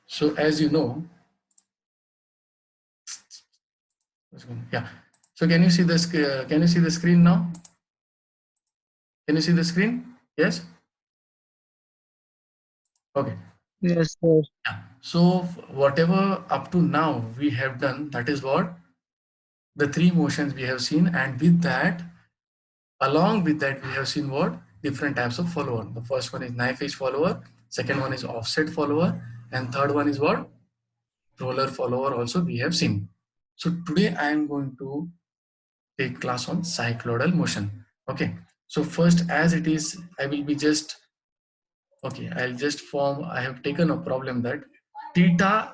So as you know, yeah. So can you see the screen now? Can you see the screen? Yes. Okay. Yes, sir. Yeah. So whatever up to now we have done, that is what the three motions we have seen, and with that, along with that, we have seen what different types of follower. The first one is knife edge follower, second one is offset follower, and third one is what roller follower. Also we have seen. So today I am going to take class on cycloidal motion. Okay. So first, as it is, I will be just okay. I'll just form. I have taken a problem that theta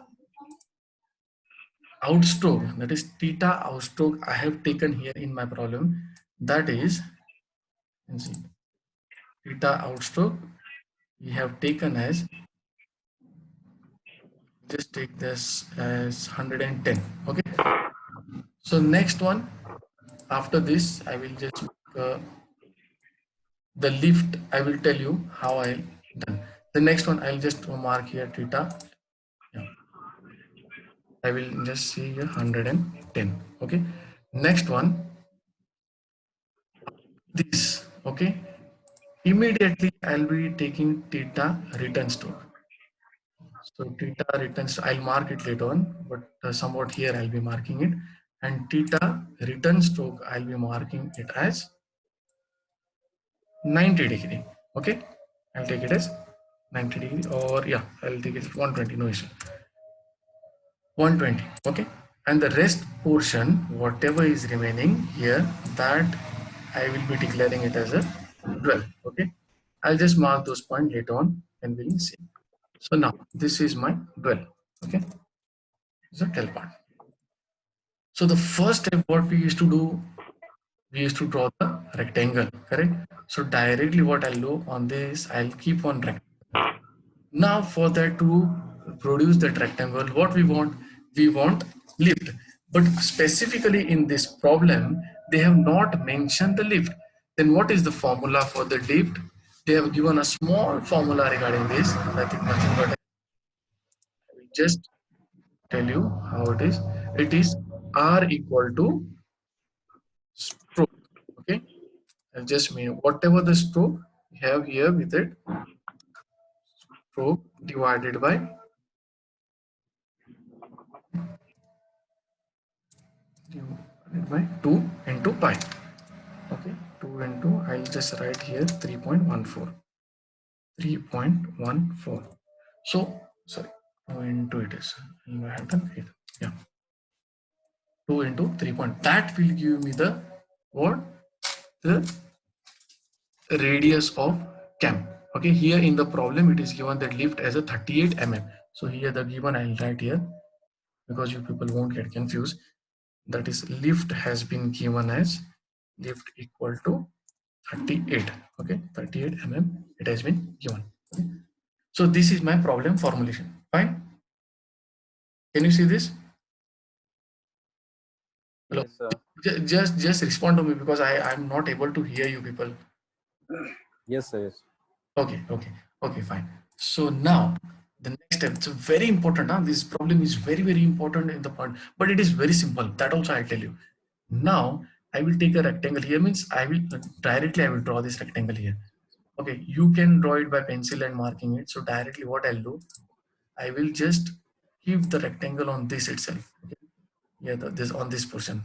outstroke, that is theta outstroke, I have taken here in my problem. That is, let's see, theta outstroke we have taken as, just take this as 110. Okay. So next one, after this, I will just the lift. I will tell you how I done. The next one, I'll just mark here theta. Yeah. I will just see here 110. Okay. Next one, this. Okay. Immediately, I'll be taking theta return stroke. So theta returns, I'll mark it later on, but somewhat here I'll be marking it. And theta return stroke, I'll be marking it as 90 degree. Okay, I'll take it as 90 degree, or yeah, I'll take it as 120, no issue. 120. Okay, and the rest portion, whatever is remaining here, that I will be declaring it as a 12. Okay, I'll just mark those points later on and we'll see. So now this is my 12. Okay, it's a 12 part. So the first step, what we used to do, we used to draw the rectangle, correct? So directly what I'll do on this, I'll keep on rectangle. Now for that, to produce that rectangle, what we want lift. But specifically in this problem, they have not mentioned the lift. Then what is the formula for the lift? They have given a small formula regarding this. I think nothing but I will just tell you how it is. It is R equal to stroke. Okay, I'll just mean whatever the stroke we have here with it, stroke divided by 2 into pi. Okay, 2 into, I'll just write here 3.14. 3.14. So sorry, 2 into it is, I have done it. Yeah, 2 into 3 point. That will give me the what, the radius of cam. Okay, here in the problem it is given that lift as a 38 mm. So here the given, I'll write here because you people won't get confused. That is, lift has been given as lift equal to 38. Okay, 38 mm it has been given. Okay. So this is my problem formulation. Fine. Can you see this? Hello. Yes, sir. Just respond to me because I'm not able to hear you people. Yes, sir. Yes. Okay, fine. So now the next step, it's very important. Huh? This problem is very important in the point, but it is very simple. That also I'll tell you. Now I will take a rectangle here, means I will directly I will draw this rectangle here. Okay, you can draw it by pencil and marking it. So directly what I'll do, I will just keep the rectangle on this itself. Okay? Yeah, this on this portion.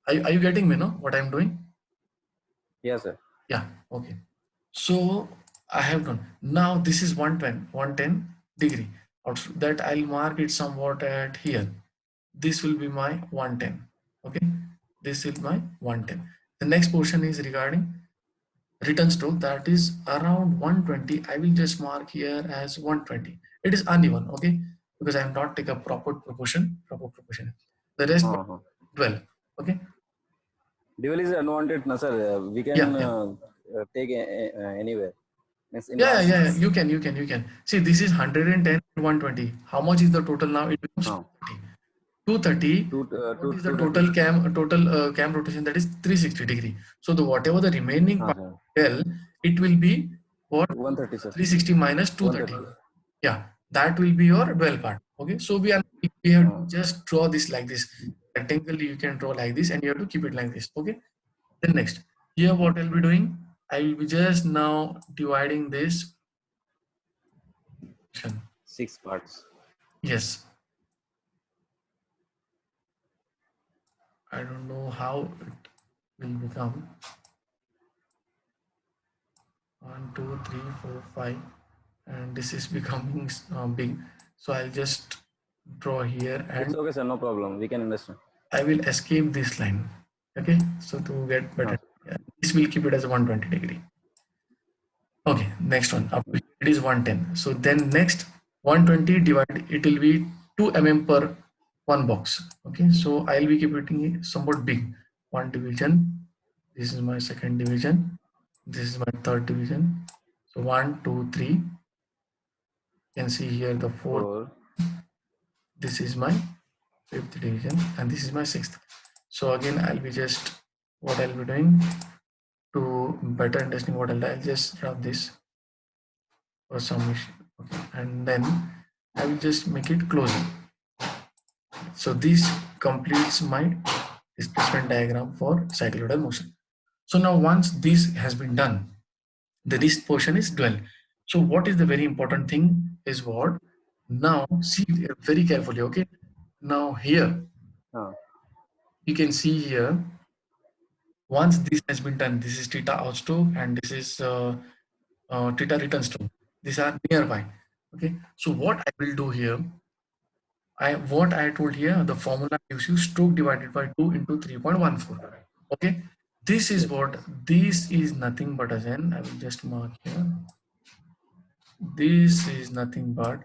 Are you getting me? No, what I'm doing? Yes, sir. Yeah. Okay. So I have done. Now this is 110 degree. Also, that I'll mark it somewhat at here. This will be my 110. Okay. This is my 110. The next portion is regarding return stroke, that is around 120. I will just mark here as 120. It is uneven. Okay. Because I have not taken a proper proportion. The rest 12. Okay. Dual is unwanted, no, sir. We can Yeah. take anywhere. Means in Yeah. last. You can. See, this is 110 and 120. How much is the total now? It becomes 230. What is the total 230. cam rotation? That is 360 degree. So the whatever the remaining part Sir. L, it will be what? 130, sir. 360 minus 230. 130. Yeah. that will be your dual part. Okay, so we have to uh, just draw this like this rectangle. You can draw like this, and you have to keep it like this. Okay, then next, here what I'll be doing, I will be just now dividing this section. 6 parts. Yes, I don't know how it will become. 1 2 3 4 5, and this is becoming big, so I'll just draw here It's and okay, sir. No problem. We can understand. I will escape this line. Okay, so to get better, yeah, this will keep it as a 120-degree. Okay, next one up to here, it is 110. So then next 120 divided, it will be 2 mm per one box. Okay, so I'll be keeping it somewhat big. One division. This is my second division. This is my third division. So 1 2 3. You can see here the fourth. 4. This is my fifth division, and this is my sixth. So again, I'll be just what I'll be doing to better understand what I'll just drop this for some issue. Okay, and then I will just make it closer. So this completes my displacement diagram for cycloidal motion. So now once this has been done, the wrist portion is dual. So what is the very important thing is what? Now see very carefully. Okay, now here Uh, you can see here, once this has been done, this is theta out stroke and this is theta return stroke. These are nearby. Okay, so what I will do here, what I told here, the formula gives you stroke divided by 2 into 3.14. Okay, this is yes. what, this is nothing but as n, I will just mark here, this is nothing but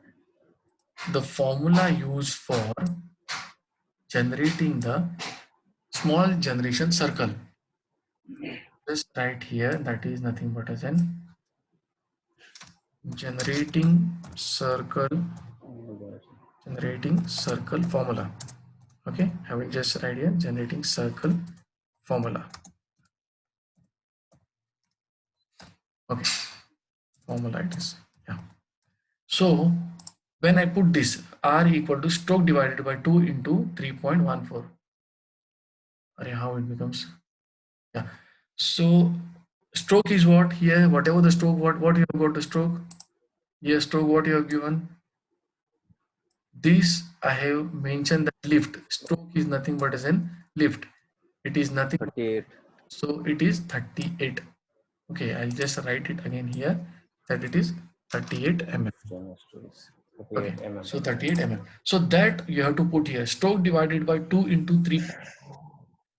the formula used for generating the small generation circle. Just right here, that is nothing but as an generating circle, generating circle formula. Okay, I will just write here generating circle formula. Okay, formula it is. Yeah, so when I put this r equal to stroke divided by 2 into 3.14, how it becomes. Yeah, so stroke is what here, whatever the stroke, what you have got the stroke here, stroke what you have given. This I have mentioned that lift stroke is nothing but as an lift. It is nothing but, 38. so it is 38. Okay, I'll just write it again here that it is 38 mm. 38 Okay, mm. so 38 mm. So that you have to put here stroke divided by 2 into 3.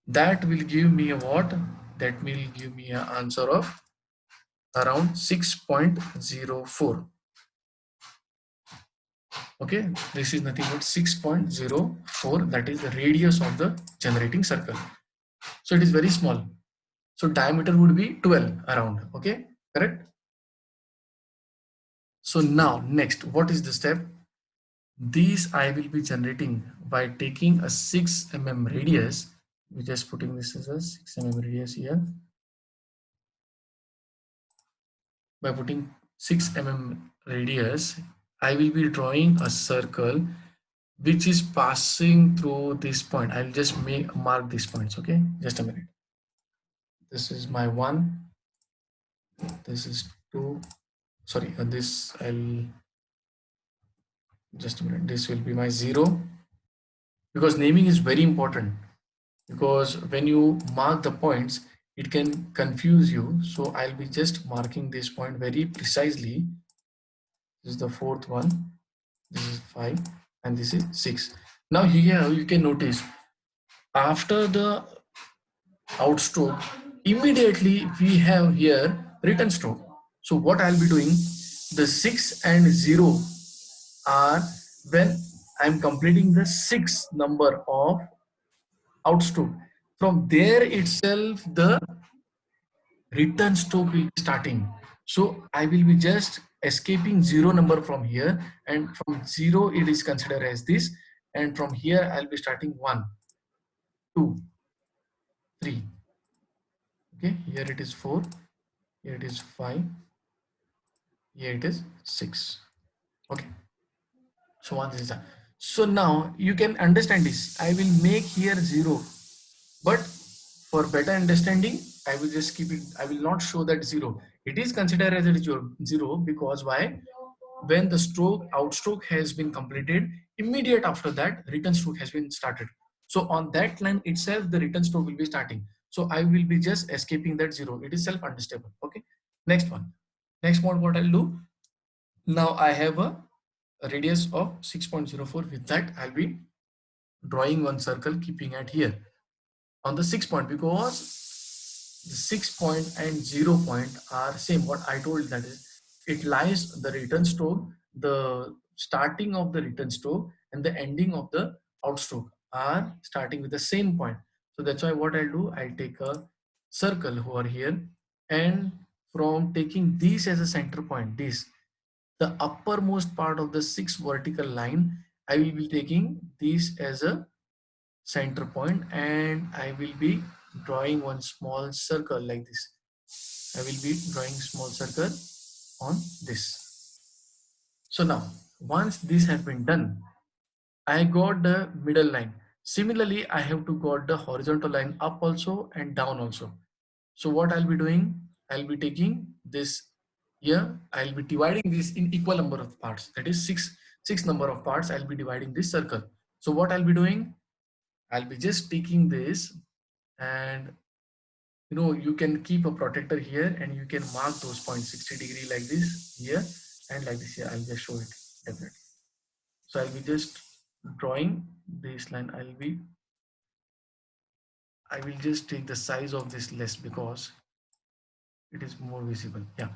That will give me a what? That will give me an answer of around 6.04. Okay, this is nothing but 6.04. That is the radius of the generating circle. So it is very small. So diameter would be 12 around. Okay, correct? So now next, what is the step? These I will be generating by taking a 6 mm radius. We're just putting this as a 6 mm radius here. By putting 6 mm radius, I will be drawing a circle which is passing through this point. I'll just mark these points. Okay, just a minute. This is my 1. This is 2. Sorry, this I'll just a minute. This will be my 0, because naming is very important, because when you mark the points it can confuse you. So I'll be just marking this point very precisely. This is the fourth one, this is 5, and this is 6. Now here you can notice after the outstroke immediately we have here return stroke. So what I'll be doing, the 6 and 0 are when I'm completing the 6th number of outstroke. From there itself the return stroke will be starting. So I will be just escaping 0 number from here, and from 0 it is considered as this, and from here I'll be starting 1 2 3. Okay, here it is 4, here it is 5, here it is 6. Okay, So once this is done, so now you can understand this. I will make here 0, but for better understanding, I will just keep it. I will not show that 0. It is considered as a 0 because why? When the outstroke has been completed, immediate after that return stroke has been started. So on that line itself the return stroke will be starting, so I will be just escaping that 0. It is self understable. Okay, next one. Next one, what I'll do, now I have a radius of 6.04. With that I'll be drawing one circle keeping at here on the 6 point, because the 6 point and 0 point are same. What I told, that is, it lies the return stroke, the starting of the return stroke and the ending of the outstroke are starting with the same point. So that's why what I'll do, I'll take a circle over here, and from taking this as a center point, this the uppermost part of the 6 vertical line, I will be taking this as a center point, and I will be drawing one small circle like this. I will be drawing small circle on this. So now once this has been done, I got the middle line. Similarly, I have to got the horizontal line up also and down also. So what I'll be doing, I'll be taking this here, I'll be dividing this in equal number of parts. That is six number of parts. I'll be dividing this circle. So what I'll be doing, I'll be just taking this, and you can keep a protector here and you can mark those points 60 degree like this here and like this here. I'll just show it definitely. So I'll be just drawing this line. I will just take the size of this less because it is more visible. Yeah,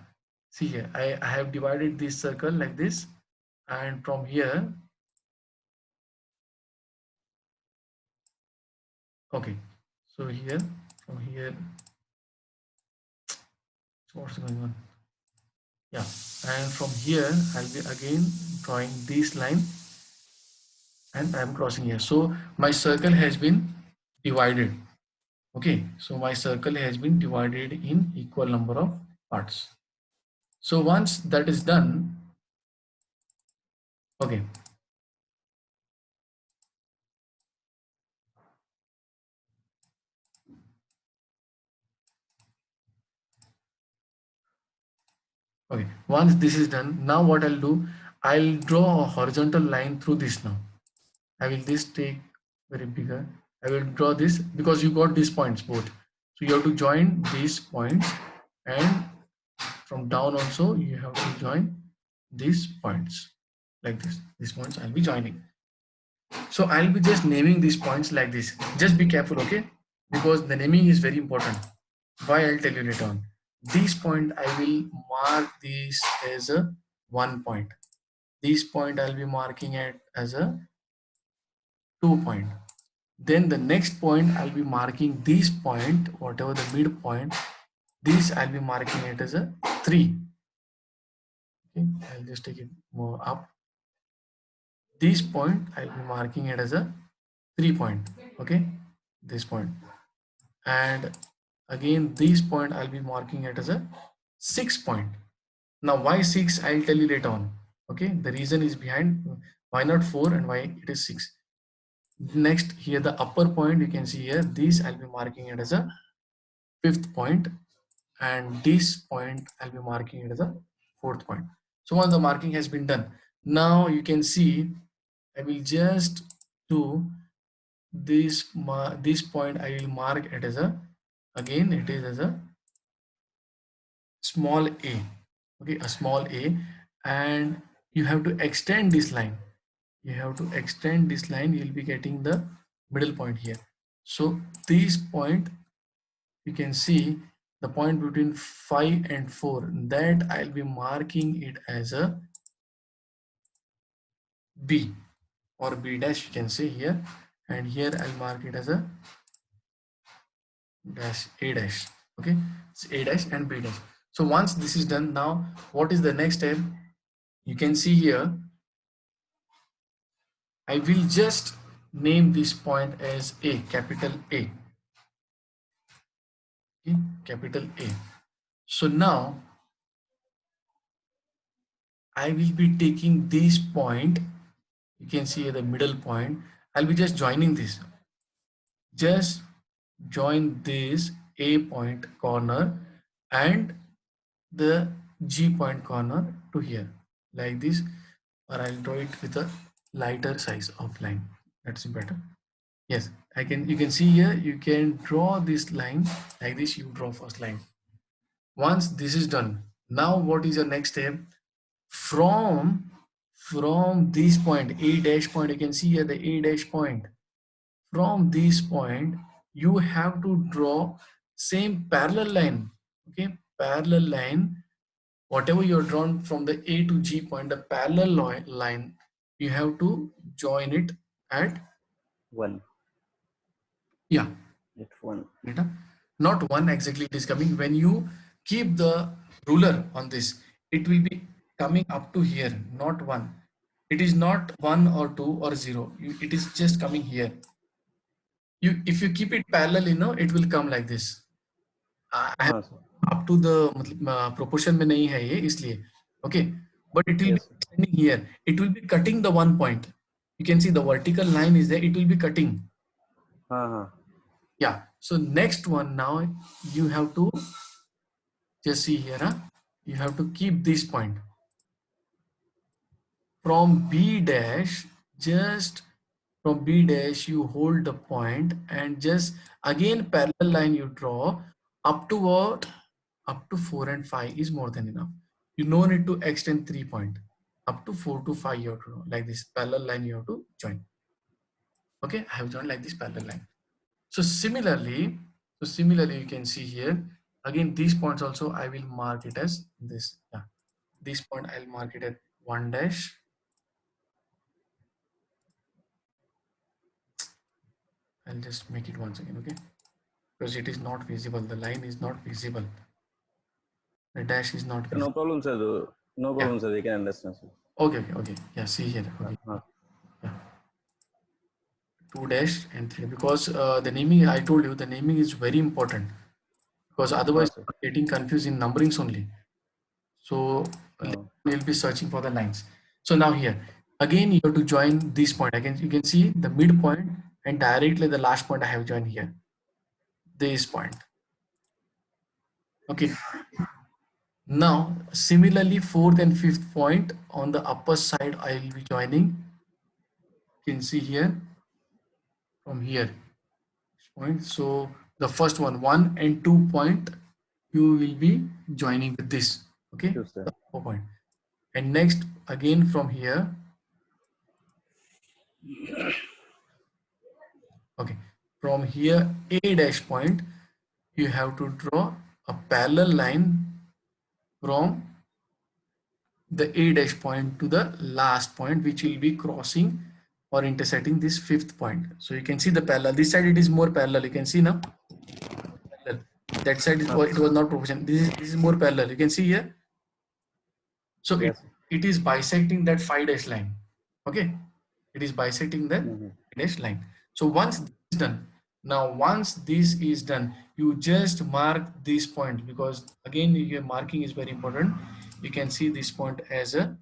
see here, I have divided this circle like this, and from here, okay, so here, from here, so what's going on? Yeah, and from here I'll be again drawing this line, and I'm crossing here. So my circle has been divided. Okay, so my circle has been divided in equal number of parts. So once that is done, okay, okay, once this is done, now what I'll do, I'll draw a horizontal line through this now. I will this take very bigger. I will draw this because you got these points both. So you have to join these points, and from down also you have to join these points like this. These points I'll be joining. So I'll be just naming these points like this. Just be careful, okay? Because the naming is very important. Why, I'll tell you later on. This point I will mark this as a 1 point. This point I'll be marking it as a 2 point. Then the next point I'll be marking this point, whatever the midpoint, this I'll be marking it as a 3. Okay, I'll just take it more up. This point I'll be marking it as a 3 point. Okay, this point, and again this point I'll be marking it as a 6 point. Now why 6, I'll tell you later on. Okay, the reason is behind why not 4 and why it is 6. Next, here the upper point you can see here, this I'll be marking it as a 5th point, and this point I'll be marking it as a 4th point. So once the marking has been done, now you can see I will just do this point. I will mark it as a, again it is as a small a. Okay, a small a, and you have to extend this line. You have to extend this line. You'll be getting the middle point here. So this point, you can see the point between 5 and 4, that I'll be marking it as a B or B dash, you can say here, and here I'll mark it as a dash, A dash. Okay, it's A dash and B dash. So once this is done, now what is the next step? You can see here, I will just name this point as A, capital A. Okay, capital A. So now I will be taking this point you can see the middle point. I'll be just joining this. Just join this A point corner and the G point corner to here like this, or I'll draw it with a lighter size of line. That's better. Yes, I can. You can see here. You can draw this line like this. You draw first line. Once this is done, now what is your next step? From this point, A dash point. You can see here the A dash point. From this point, you have to draw same parallel line. Okay, parallel line. Whatever you're drawn from the A to G point, the parallel line, you have to join it at 1. yeah. At 1. Not one exactly, it is coming when you keep the ruler on this, it will be coming up to here, not one. It is not 1 or 2 or 0. It is just coming here. You if you keep it parallel, it will come like this. I have हाँ sir. up to the proportion में नहीं है ये इसलिए. Okay, but it will be Yes. extending here. It will be cutting the one point. You can see the vertical line is there. It will be cutting. हाँ हाँ. Yeah. So next one now you have to just see here. You have to keep this point from B dash. Just from B dash you hold the point and just again parallel line you draw up to what? Up to 4 and 5 is more than enough. You no need to extend 3 point. Up to 4 to 5 you have to draw like this parallel line you have to join. Okay, I have joined like this parallel line. So similarly, you can see here again these points also I will mark it as this. Yeah, this point I'll mark it at 1 dash. I'll just make it once again, okay? Because it is not visible. The line is not visible. The dash is not Sir, no visible. problem sir. No Yeah. problem sir. We can understand sir. Okay. Yeah, see here. Okay. Yeah. 2 dash and 3 because the naming I told you the naming is very important because otherwise Sir. getting confused in numberings only. So हाँ. we'll be searching for the lines. So now here again you have to join this point. Again you can see the midpoint and directly the last point I have joined here. This point. Okay. Now similarly fourth and fifth point on the upper side I will be joining. You can see here from here point. So the first one and 2 point you will be joining with this. Okay. Yes, sir. 4 point. And next again from here. Okay, from here A dash point you have to draw a parallel line from the A dash point to the last point which will be crossing or intersecting this fifth point. So you can see the parallel. This side it is more parallel. You can see now. Parallel. That side it was not proportional. This is more parallel. You can see here. So Yes. it is bisecting that 5 dash line. Okay, it is bisecting that dash line. So once this is done, now once this is done, you just mark this point because again your marking is very important. You can see this point as a,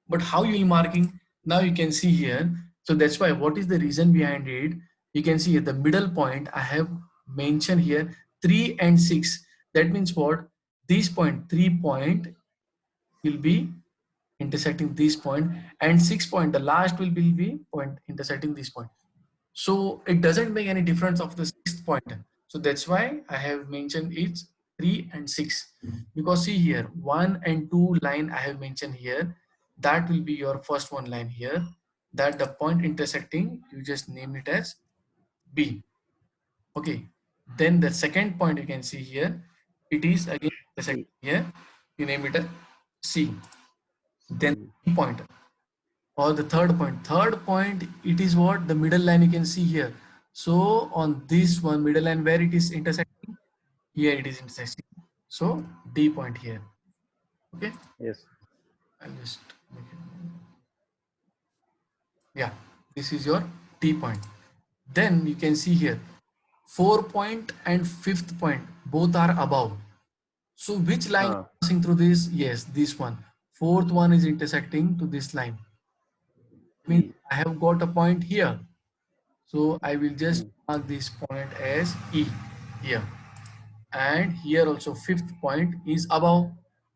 but how you will marking? Now you can see here. So that's why what is the reason behind it? You can see at the middle point I have mentioned here 3 and 6. That means what? This point 3 point will be intersecting this point and 6 point the last will be point intersecting this point. So it doesn't make any difference of the sixth point. So that's why I have mentioned it's 3 and 6 because see here 1 and 2 line I have mentioned here, that will be your first one line here, that the point intersecting you just name it as B. Okay, then the second point you can see here, it is again intersecting here, you name it as C. Then point or the third point it is what the middle line you can see here. So on this one middle line where it is intersecting, here it is intersecting, so D point here. Okay, Yes. I'll just make it. Yeah, this is your D point. Then you can see here 4 point and 5th point both are above. So which line is passing through this? Yes, this one. 4th one is intersecting to this line. means E. I have got a point here. So I will just Mm. mark this point as E here. And here also fifth point is above.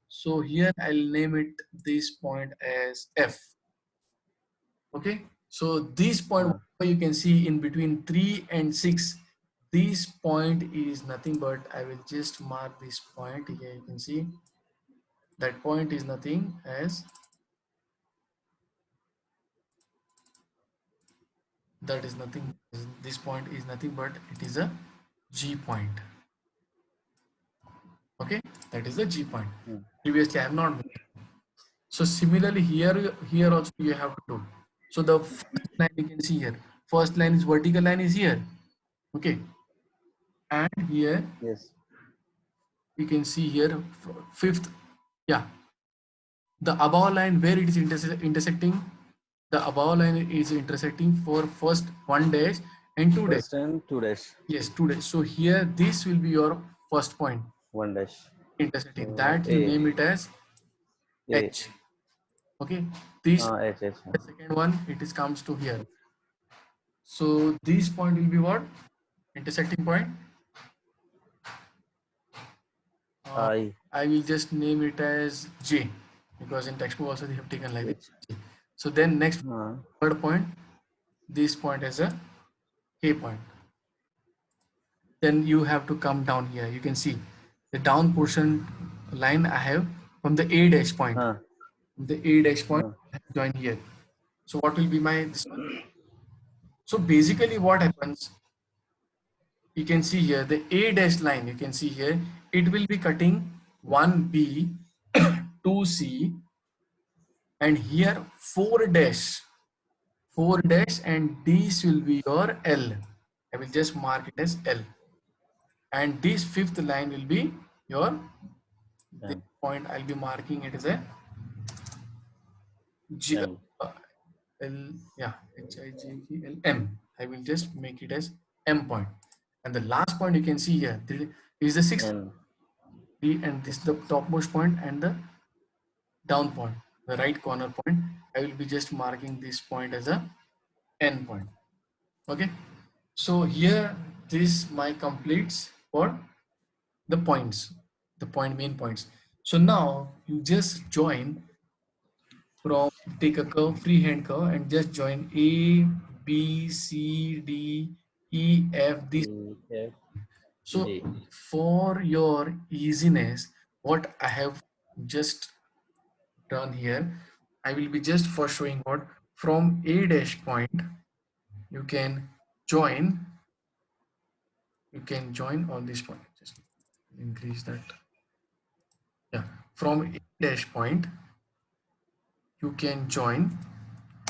So here I'll name it this point as F. Okay. So this point you can see in between 3 and 6. This point is nothing but I will just mark this point here. You can see that point is nothing as that is nothing. This point is nothing but it is a G point. Okay, that is the G point. Mm. Previously I have not. So similarly here also you have to do. So the first line you can see here. First line is vertical line is here. Okay, and here Yes. you can see here fifth. Yeah, the above line where it is intersecting. The above line is intersecting for first 1 dash and 2 dash. First and 2 dash. Yes, 2 dash. So here this will be your first point 1 dash. intersecting. So That you A. name it as A. H. Okay, this H. H. the second one it is comes to here. So this point will be what? Intersecting point. I. I will just name it as J because in textbook also they have taken like H. this. So then next Uh, third point, this point as a K point. Then you have to come down here. You can see the down portion line I have from the A dash point. uh, From the A dash point uh, I have joined here. So what will be my this one? So basically what happens, you can see here the A dash line, you can see here, it will be cutting 1B, 2C, and here 4 dash, 4 dash, and this will be your L. I will just mark it as L. And this fifth line will be your, this M. point I'll be marking it as a G, M. L, yeah, H-I-G-G-L, M. I will just make it as M point. And the last point you can see here is the sixth, N. and this is the topmost point and the down point, the right corner point. I will be just marking this point as a N point. Okay. So here this my completes for the points, the point main points. So now you just join from take a curve, freehand curve, and just join A, B, C, D, E, F. This E. F. so G. for your easiness, what I have just done here, I will be just for showing what from A dash point you can join. You can join on this point. Just increase that. Yeah, from A dash point you can join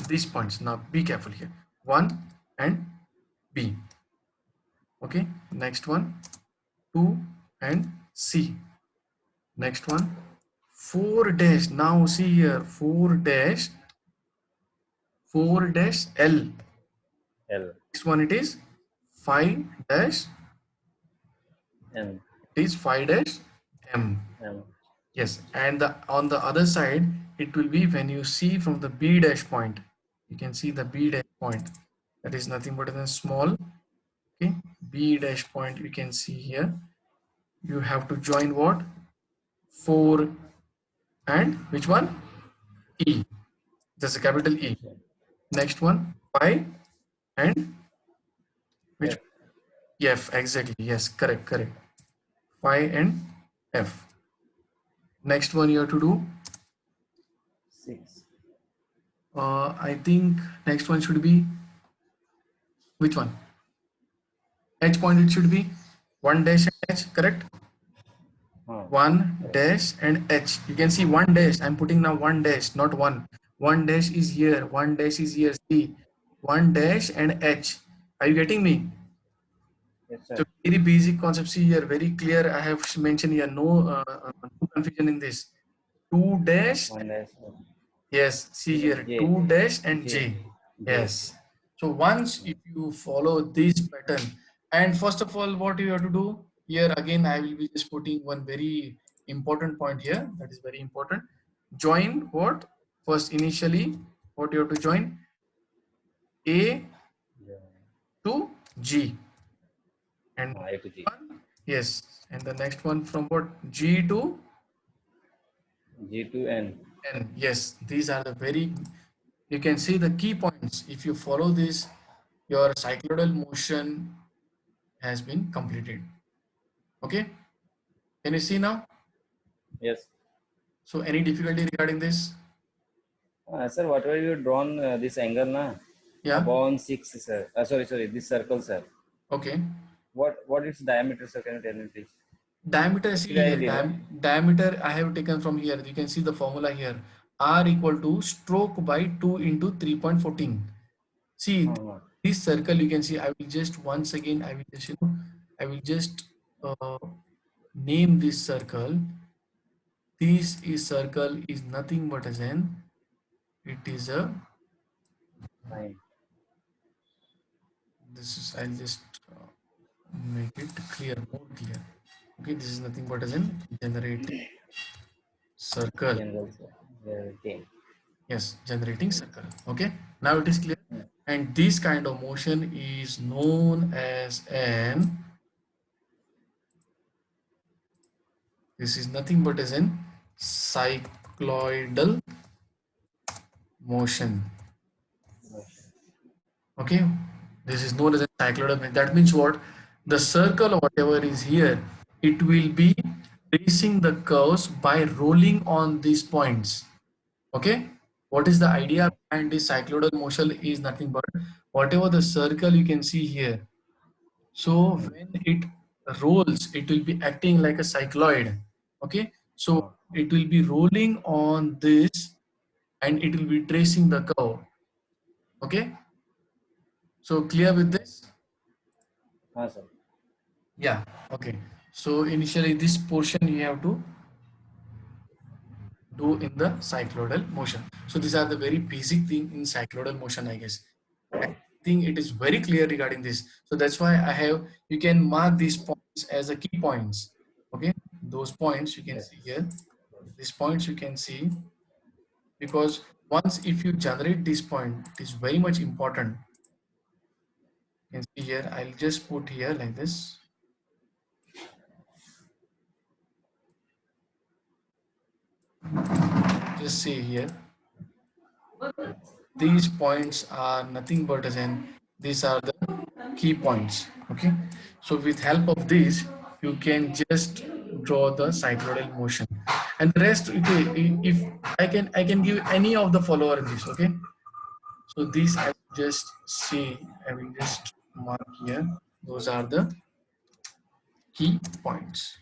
these points. Now be careful here. 1 and B. Okay, next one 2 and C. Next one 4 dash. Now see here 4 dash L. L. Next one it is 5 dash, N. it is 5 dash M. M. Yes, and on the other side it will be when you see from the B dash point, you can see the B dash point, that is nothing but a small, okay, B dash point you can see here. You have to join what? 4 and which one? E. That's a capital E. Next one 5 and which? F. F. Exactly. Yes, correct. 5 and F. Next one you have to do, 6. I think next one should be which one? H point it should be 1 dash and H, correct? 1 dash and H. You can see 1 dash. I'm putting now 1 dash, not 1. 1 dash is here. 1 dash is here. See, 1 dash and H. Are you getting me? Yes, So sir. very basic concept. See here, very clear. I have mentioned here. No confusion in this. 2 dash. 1 dash. Yes. See here. J. 2 dash and J. J. J. Yes. So once if you follow this pattern, and first of all, what you have to do here again, I will be just putting one very important point here. That is very important. Join what? First, initially, what you have to join? A Yeah. to G, and A to G. one, yes, and the next one from what, G to G to N. N. Yes, these are the very, you can see the key points. If you follow this, your cycloidal motion has been completed. Okay, can you see now? Yes. So any difficulty regarding this? Sir, whatever you drawn this angle na Yeah. upon 6, sir. Sorry, this circle, sir. Okay. What its diameter, sir? Can you tell me, please? Diameter, see Actually, I here, did not. diameter I have taken from here. You can see the formula here. R equal to stroke by 2 into 3.14. See Uh-huh. this circle, you can see, I will just once again, I will just, I will just uh, name this circle. This is circle is nothing but as an, it is a, Fine. this is, I'll just make it clear, more clear. Okay, this is nothing but as an generating circle. General, sir. Okay. Yes, generating circle. Okay, now it is clear. And this kind of motion is known as an, this is nothing but as an cycloidal motion. Okay, this is known as a cycloidal motion. That means what? The circle or whatever is here, it will be tracing the curves by rolling on these points. Okay, what is the idea behind this cycloidal motion is nothing but whatever the circle you can see here. So when it rolls, it will be acting like a cycloid. Okay, so Uh, it will be rolling on this and it will be tracing the curve. Okay, so clear with this? sir. Yeah. Okay, so initially this portion you have to do in the cycloidal motion. So these are the very basic thing in cycloidal motion, I guess. I think it is very clear regarding this. So that's why I have, you can mark these points as a key points. Okay, those points you can Yes. see here. These points you can see, because once if you generate this point, it is very much important. You can see here, I'll just put here like this. Just see here. These points are nothing but as in, these are the key points. Okay, so with help of this you can just draw the cycloidal motion, and the rest, okay, if I can give any of the follower in this. Okay, so these I will just see, I will just mark here, those are the key points,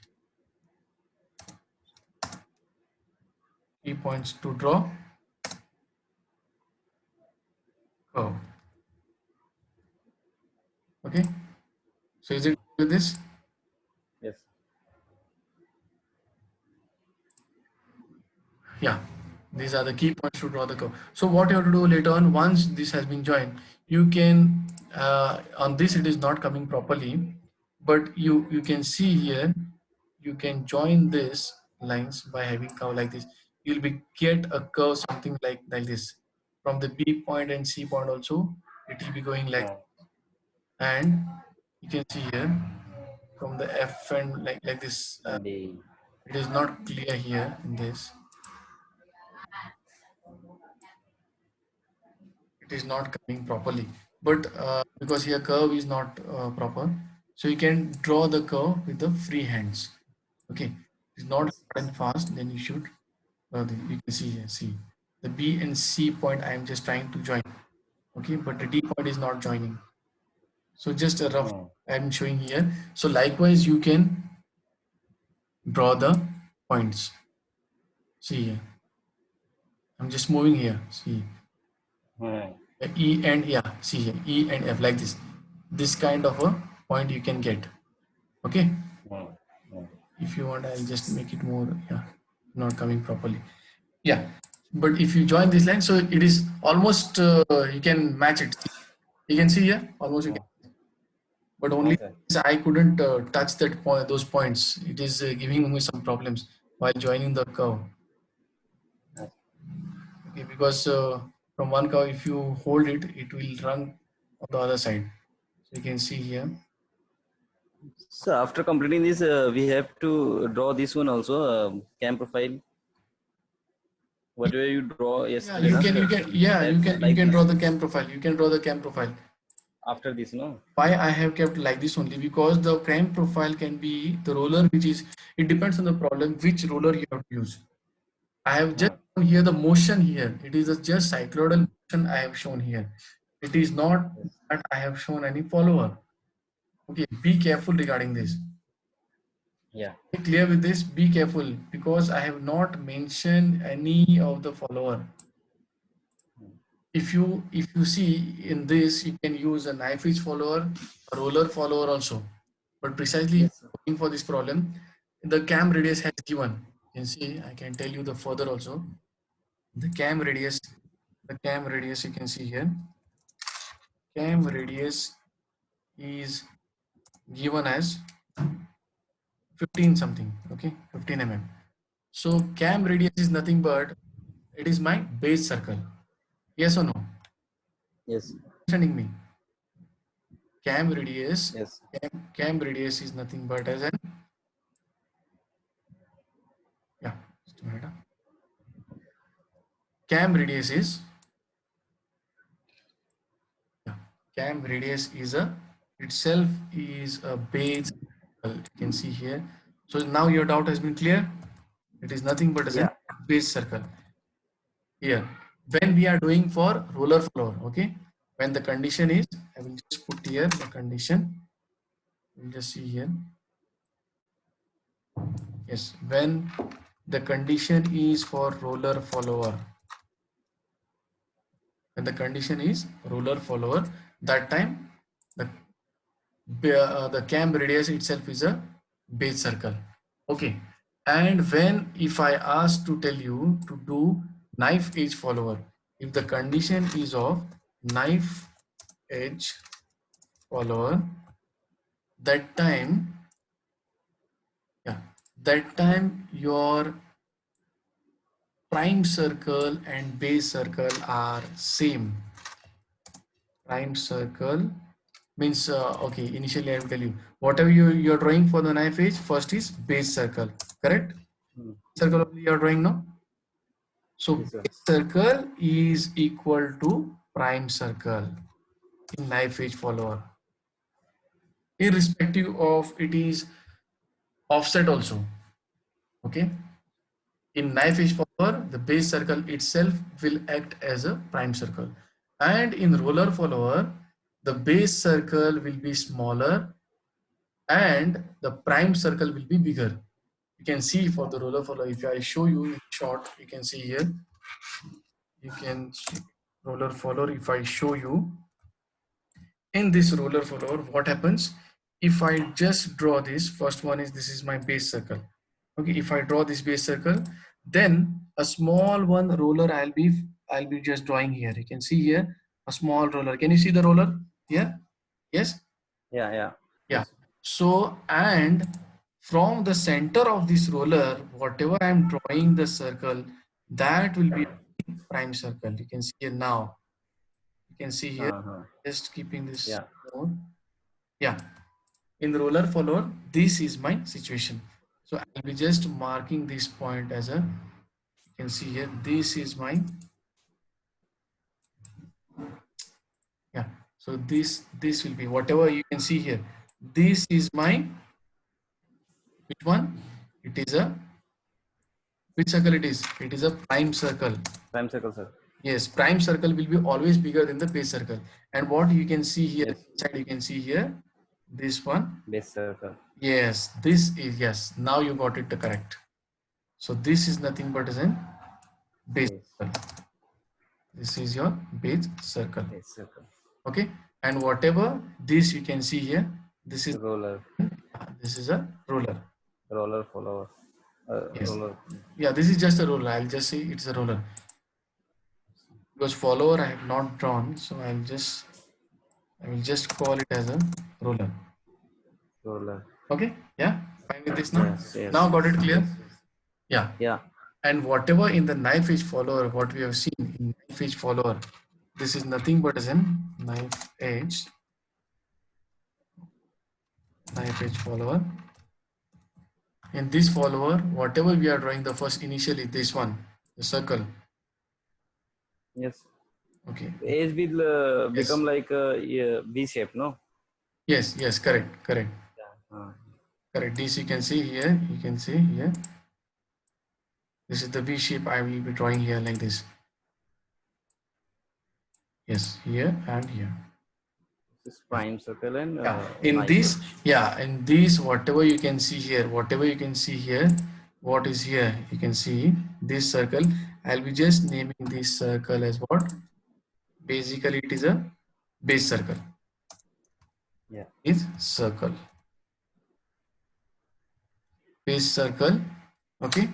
key points to draw curve. Okay, so is it with this? Yes. Yeah, these are the key points to draw the curve. So what you have to do later on, once this has been joined, you can on this it is not coming properly, but you can see here, you can join this lines by having curve like this. You'll be get a curve something like this. From the B point and C point also, it will be going like, Uh, and you can see here from the F and like this. and the It is not clear here in this. It is not coming properly, but because here curve is not proper, so you can draw the curve with the free hands. Okay, it's not yes. hard and fast, then you should you can see here, see the B and C point I am just trying to join. Okay, but the D point is not joining, so just a rough Uh, I'm showing here. So likewise you can draw the points. See here, I'm just moving here. See uh, E and, yeah, see here, E and F like this kind of a point you can get. Okay, uh, uh, if you want I'll just make it more, yeah, not coming properly. Yeah, but if you join this line, so it is almost you can match it. You can see here almost you uh, can, but only sir. I couldn't touch that point, those points. It is giving me some problems while joining the curve. Uh, Okay, because From one curve, if you hold it, it will run on the other side. So you can see here. So after completing this, we have to draw this one also, cam profile. Whatever you draw Yeah, yesterday, you na can, sir? yeah, That's you like can this. draw the cam profile. You can draw the cam profile. After this, no? Why I have kept like this only because the cam profile can be the roller, which is, it depends on the problem, which roller you have to use. I have just Uh, shown here the motion here. It is just cycloidal motion I have shown here. It is not yes. that I have shown any follower. Okay, be careful regarding this. Yeah. Be clear with this, be careful because I have not mentioned any of the follower. If you see in this, you can use a knife edge follower, a roller follower also. But precisely if Yes, sir. you're looking for this problem, the cam radius has given. You can see, I can tell you the further also. The cam radius, you can see here. Cam radius is given as 15 something, okay, 15 mm. So cam radius is nothing but it is my base circle. Yes or no? Yes. Understanding me? Cam radius, Yes. cam radius is nothing but as an, yeah, just a minute. Cam radius is, yeah, cam radius is a itself is a base circle. You can see here. So now your doubt has been clear. It is nothing but as a Yeah. base circle. Here, when we are doing for roller floor, okay, when the condition is, I will just put here the condition. We'll just see here. Yes, when the condition is for roller follower, when the condition is roller follower, that time the the cam radius itself is a base circle. Okay, and when if I ask to tell you to do knife edge follower, if the condition is of knife edge follower, that time, yeah, that time your prime circle and base circle are same. Prime circle means okay, initially I will tell you whatever you're drawing for the knife edge, first is base circle, correct? Hmm. Circle only you're drawing now. So Yes, sir. base circle is equal to prime circle in knife edge follower, irrespective of it is offset also. Okay, in knife edge follower, the base circle itself will act as a prime circle, and in roller follower, the base circle will be smaller and the prime circle will be bigger. You can see for the roller follower, if I show you in short, you can see here, you can see roller follower. If I show you in this roller follower, what happens if I just draw this first one is, this is my base circle. Okay, if I draw this base circle, then a small one roller I'll be just drawing here. You can see here a small roller. Can you see the roller here? Yes. Yeah. Yeah. Yeah. Yes. So, and from the center of this roller, whatever I'm drawing the circle, that will be prime circle. You can see here now. You can see here, Uh-huh. just keeping this Yeah. more. Yeah. In the roller follower, this is my situation. So I'll be just marking this point as a, you can see here, this is my, yeah. So this will be whatever you can see here. This is my, which one? It is a, which circle it is? It is a prime circle. Prime circle, sir. Yes, prime circle will be always bigger than the base circle. And what you can see here, Yes. side you can see here, this one. Base circle. Yes, this is, yes, now you got it correct. So this is nothing but as an base Base. circle. This is your base circle. Base circle. Okay, and whatever this you can see here, this is, Roller. this is a roller. Roller follower. Yes, Roller. yeah, this is just a roller. I'll just say it's a roller because follower I have not drawn, so I will just call it as a roller. Roller. Okay, yeah, fine with this now. Yes. Yes. Now got it clear? Yes. Yeah. Yeah. And whatever in the knife edge follower, what we have seen in knife edge follower, this is nothing but as an knife edge follower. In this follower, whatever we are drawing, the first initially this one, the circle. Yes. Okay. Edge will Yes. become like a V shape, no? Yes. Yes. Correct. Correct. Uh, Correct. This you can see here. You can see here. This is the V shape I will be drawing here like this. Yes. Here and here. this is prime circle and Yeah. In knife this, edge. yeah. In this, whatever you can see here, whatever you can see here, what is here? You can see this circle. I'll be just naming this circle as what? Basically, it is a base circle. Yeah. Is circle. Base circle. Okay.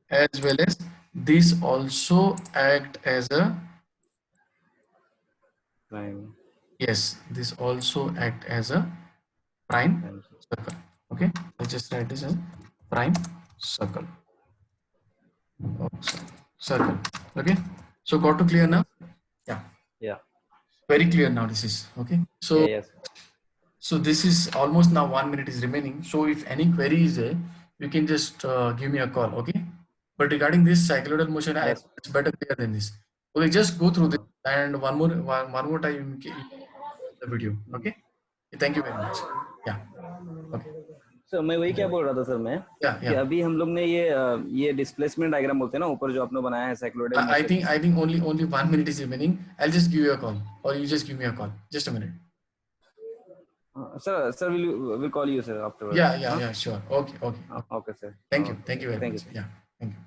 As well as this also act as a, Prime. yes, this also act as a prime Prime. circle. Okay. I'll just write this as prime circle. Circle. Okay. So got to clear now? Yes. Yeah. Yeah. Very clear now. This is okay. Yeah. So Yes. this is almost now 1 minute is remaining. So if any query is there, you can just give me a call. Okay. But regarding this cycloidal motion, I Yes. it's better clear than this. Okay, just go through this Uh, and one more time you the video. Okay. Thank you very much. Yeah. Okay. Sir मैं वही क्या बोल रहा था sir मैं Yeah. कि Yeah. अभी हम लोग ने ये डिस्प्लेसमेंट डायग्राम बोलते हैं ना ऊपर जो आपने बनाया है cycloidal I motion. think only 1 minute is remaining. I'll just give you a call, or you just give me a call. Just a minute. Sir will call you sir afterwards. Yeah. Sure. Okay. Okay sir. Thank you. Thank you very Thank much. you. Yeah. Thank you.